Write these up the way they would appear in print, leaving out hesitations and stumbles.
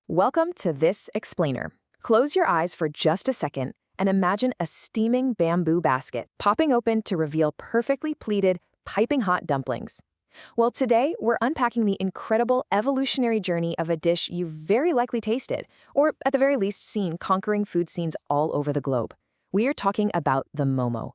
Welcome to This Explainer. Close your eyes for just a second and imagine a steaming bamboo basket popping open to reveal perfectly pleated, piping hot dumplings. Well, today we're unpacking the incredible evolutionary journey of a dish you've very likely tasted, or at the very least seen conquering food scenes all over the globe. We are talking about the Momo.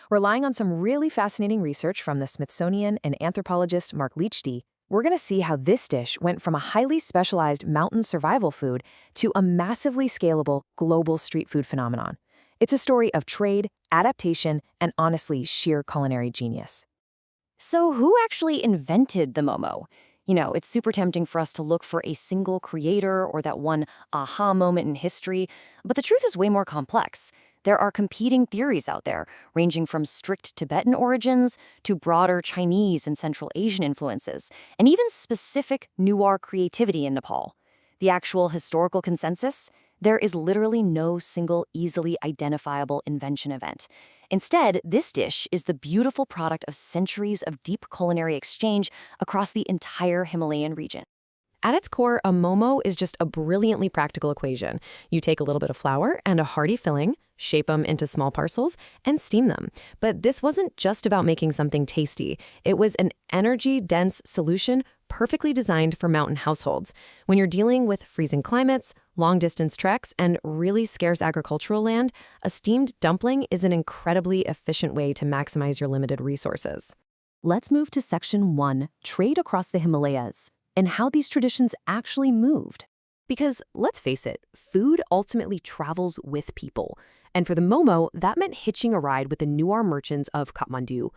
Relying on some really fascinating research from the Smithsonian and anthropologist Mark Leachty, we're going to see how this dish went from a highly specialized mountain survival food to a massively scalable global street food phenomenon. It's a story of trade, adaptation, and honestly, sheer culinary genius. So who actually invented the Momo? It's super tempting for us to look for a single creator or that one aha moment in history, but the truth is way more complex. There are competing theories out there, ranging from strict Tibetan origins to broader Chinese and Central Asian influences, and even specific Newar creativity in Nepal. The actual historical consensus? There is literally no single easily identifiable invention event. Instead, this dish is the beautiful product of centuries of deep culinary exchange across the entire Himalayan region. At its core, a momo is just a brilliantly practical equation. You take a little bit of flour and a hearty filling, shape them into small parcels, and steam them. But this wasn't just about making something tasty. It was an energy-dense solution perfectly designed for mountain households. When you're dealing with freezing climates, long-distance treks, and really scarce agricultural land, a steamed dumpling is an incredibly efficient way to maximize your limited resources. Let's move to Section 1, Trade Across the Himalayas, and how these traditions actually moved. Because, let's face it, food ultimately travels with people. And for the Momo, that meant hitching a ride with the Newar merchants of Kathmandu.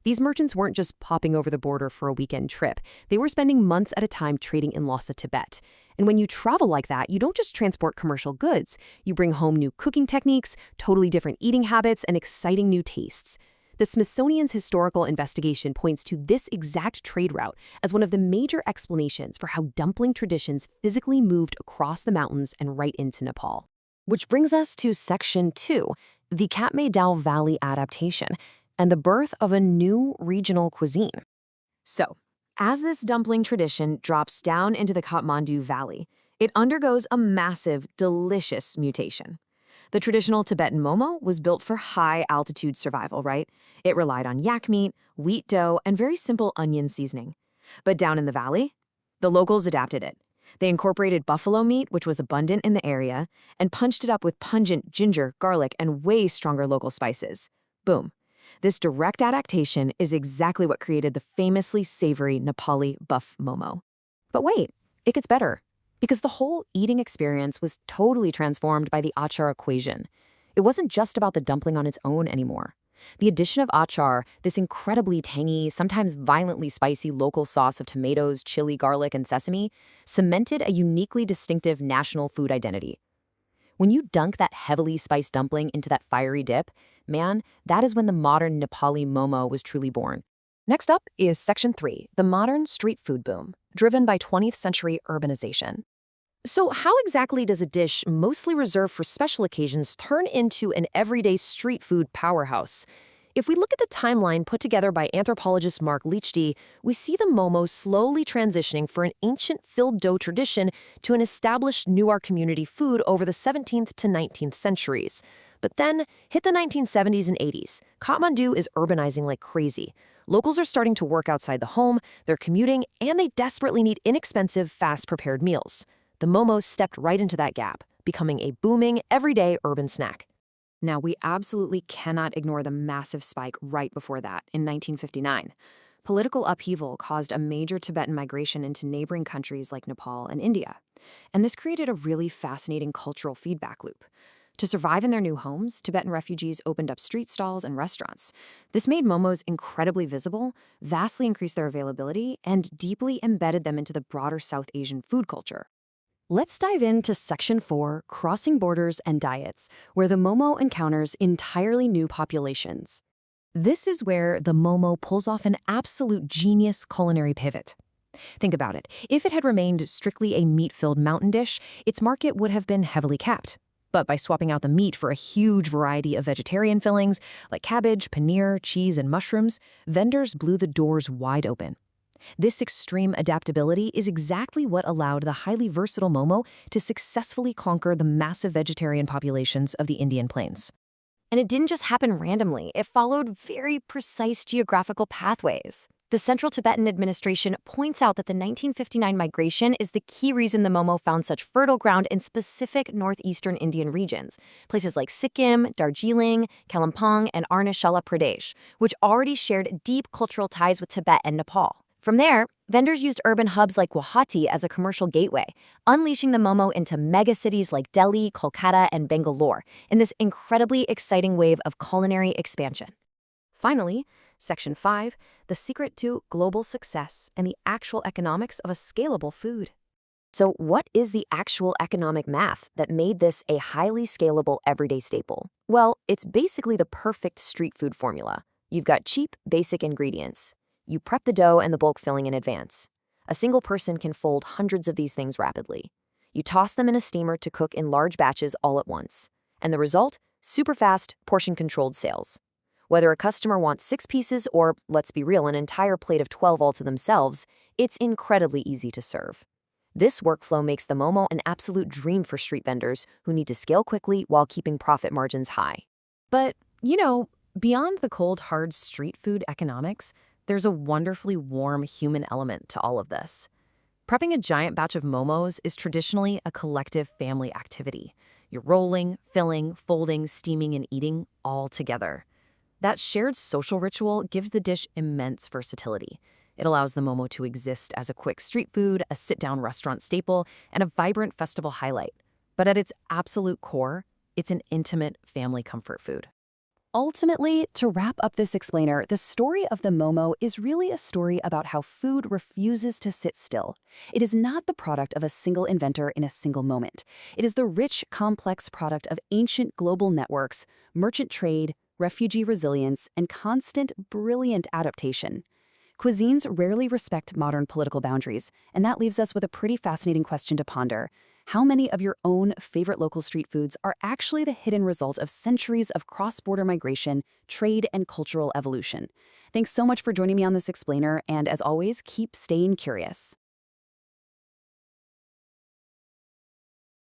These merchants weren't just popping over the border for a weekend trip. They were spending months at a time trading in Lhasa, Tibet. And when you travel like that, you don't just transport commercial goods. You bring home new cooking techniques, totally different eating habits, and exciting new tastes. The Smithsonian's historical investigation points to this exact trade route as one of the major explanations for how dumpling traditions physically moved across the mountains and right into Nepal. Which brings us to Section 2, the Katmai Valley adaptation, and the birth of a new regional cuisine. So, as this dumpling tradition drops down into the Kathmandu Valley, it undergoes a massive, delicious mutation. The traditional Tibetan momo was built for high-altitude survival, right? It relied on yak meat, wheat dough, and very simple onion seasoning. But down in the valley, the locals adapted it. They incorporated buffalo meat, which was abundant in the area, and punched it up with pungent ginger, garlic, and way stronger local spices. Boom. This direct adaptation is exactly what created the famously savory Nepali buff momo. But wait, it gets better. Because the whole eating experience was totally transformed by the achar equation. It wasn't just about the dumpling on its own anymore. The addition of achar, this incredibly tangy, sometimes violently spicy local sauce of tomatoes, chili, garlic, and sesame, cemented a uniquely distinctive national food identity. When you dunk that heavily spiced dumpling into that fiery dip, man, that is when the modern Nepali momo was truly born. Next up is Section 3, the modern street food boom, driven by 20th century urbanization. So how exactly does a dish mostly reserved for special occasions turn into an everyday street food powerhouse? If we look at the timeline put together by anthropologist Mark Leachty, we see the momo slowly transitioning from an ancient filled dough tradition to an established Newar community food over the 17th to 19th centuries. But then, hit the 1970s and 80s, Kathmandu is urbanizing like crazy. Locals are starting to work outside the home, they're commuting, and they desperately need inexpensive, fast-prepared meals. The momo stepped right into that gap, becoming a booming, everyday urban snack. Now, we absolutely cannot ignore the massive spike right before that, in 1959. Political upheaval caused a major Tibetan migration into neighboring countries like Nepal and India. And this created a really fascinating cultural feedback loop. To survive in their new homes, Tibetan refugees opened up street stalls and restaurants. This made momos incredibly visible, vastly increased their availability, and deeply embedded them into the broader South Asian food culture. Let's dive into Section 4, Crossing Borders and Diets, where the momo encounters entirely new populations. This is where the momo pulls off an absolute genius culinary pivot. Think about it. If it had remained strictly a meat-filled mountain dish, its market would have been heavily capped. But by swapping out the meat for a huge variety of vegetarian fillings, like cabbage, paneer, cheese, and mushrooms, vendors blew the doors wide open. This extreme adaptability is exactly what allowed the highly versatile Momo to successfully conquer the massive vegetarian populations of the Indian plains. And it didn't just happen randomly, it followed very precise geographical pathways. The Central Tibetan Administration points out that the 1959 migration is the key reason the Momo found such fertile ground in specific northeastern Indian regions, places like Sikkim, Darjeeling, Kalimpong, and Arunachala Pradesh, which already shared deep cultural ties with Tibet and Nepal. From there, vendors used urban hubs like Guwahati as a commercial gateway, unleashing the Momo into megacities like Delhi, Kolkata, and Bangalore in this incredibly exciting wave of culinary expansion. Finally, Section 5, the secret to global success and the actual economics of a scalable food. So what is the actual economic math that made this a highly scalable everyday staple? Well, it's basically the perfect street food formula. You've got cheap, basic ingredients. You prep the dough and the bulk filling in advance. A single person can fold hundreds of these things rapidly. You toss them in a steamer to cook in large batches all at once. And the result? Super fast, portion-controlled sales. Whether a customer wants 6 pieces or, let's be real, an entire plate of 12 all to themselves, it's incredibly easy to serve. This workflow makes the Momo an absolute dream for street vendors who need to scale quickly while keeping profit margins high. But, beyond the cold, hard street food economics, there's a wonderfully warm human element to all of this. Prepping a giant batch of momos is traditionally a collective family activity. You're rolling, filling, folding, steaming, and eating all together. That shared social ritual gives the dish immense versatility. It allows the momo to exist as a quick street food, a sit-down restaurant staple, and a vibrant festival highlight. But at its absolute core, it's an intimate family comfort food. Ultimately, to wrap up this explainer, the story of the Momo is really a story about how food refuses to sit still. It is not the product of a single inventor in a single moment. It is the rich, complex product of ancient global networks, merchant trade, refugee resilience, and constant, brilliant adaptation. Cuisines rarely respect modern political boundaries, and that leaves us with a pretty fascinating question to ponder. How many of your own favorite local street foods are actually the hidden result of centuries of cross-border migration, trade, and cultural evolution? Thanks so much for joining me on this explainer, and as always, keep staying curious.